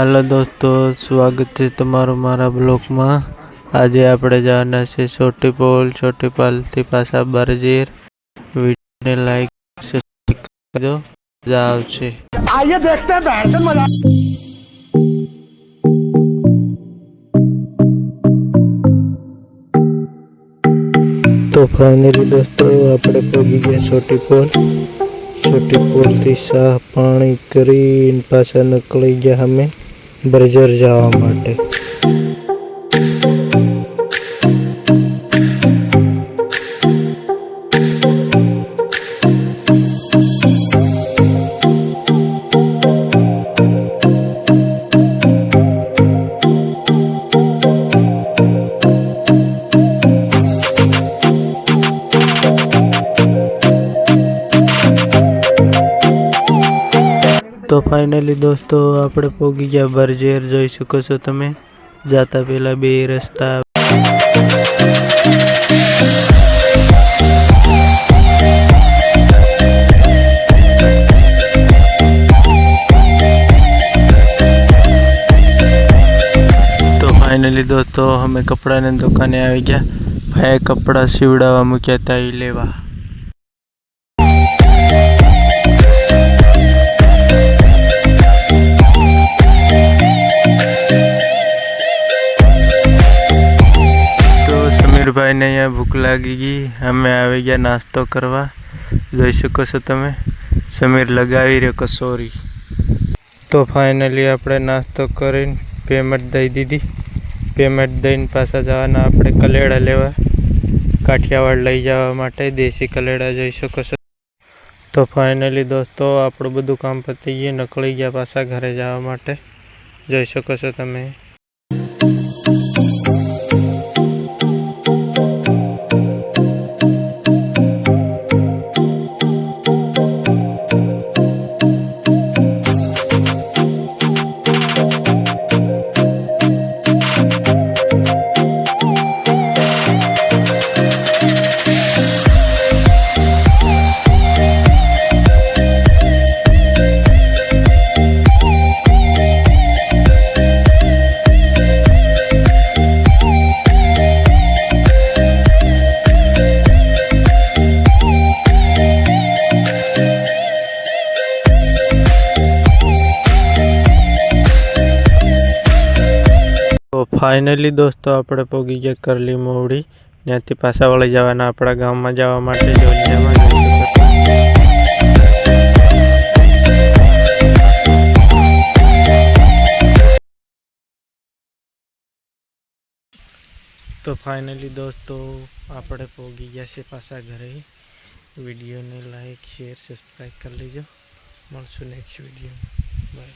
Hello दोस्तों, स्वागत है તમારું મારા બ્લોગમાં। આજે આપણે જવાના છે छोटी पोल થી પાછા બરજીર। વિડિયોને લાઈક સબસ્ક્રાઇબ કરજો, મજા આવશે। आइए देखते हैं बैठकर मजा। तो फाइनली दोस्तों આપણે પહોંચી ગયા छोटी पोल થી શાહ પાણી કરીને પાછા નીકળી ગયા અમે બરજર જવા માટે। तो फाइनली दोस्तों આપણે પહોંચી ગયા બરજેર। જોઈ શકો છો તમે, જાતા પહેલા બે રસ્તા। तो फाइनली दोस्तों અમે કપડાની દુકાને આવી ગયા। ભાઈ કપડા સીવડાવવા મૂક્યા હતા એ લેવા। भाई ने यहाँ भूख लगी गई, हमें आ गया नाश्तो करवा। જોઈ શકો છો તમે, સમીર લગાવી રહ્યો કસોરી। તો ફાઇનલી આપણે નાસ્તો કરીને પેમેન્ટ દઈ દીધી। પેમેન્ટ દઈને પાછા જવાના આપણે કલેડા લેવા, કાઠિયાવાડ લઈ જવા માટે દેશી કલેડા। જોઈ શકો છો। તો ફાઇનલી દોસ્તો આપણું બધું કામ પતી ગયું, નીકળી ગયા પાછા ઘરે જવા માટે। જોઈ શકો છો તમે। તો ફાઇનલી દોસ્તો આપણે પહોંચી ગયા કરલી મોવડી। ત્યાંથી પાછા વળી જવાના આપણા ગામમાં જવા માટે જોલિયામાં। તો ફાઇનલી દોસ્તો આપણે પહોંચી ગયા છે પાછા ઘરે। વિડીયોને લાઈક શેર સબસ્ક્રાઈબ કરી લેજો। મળશું નેક્સ્ટ વિડીયોમાં। બાય।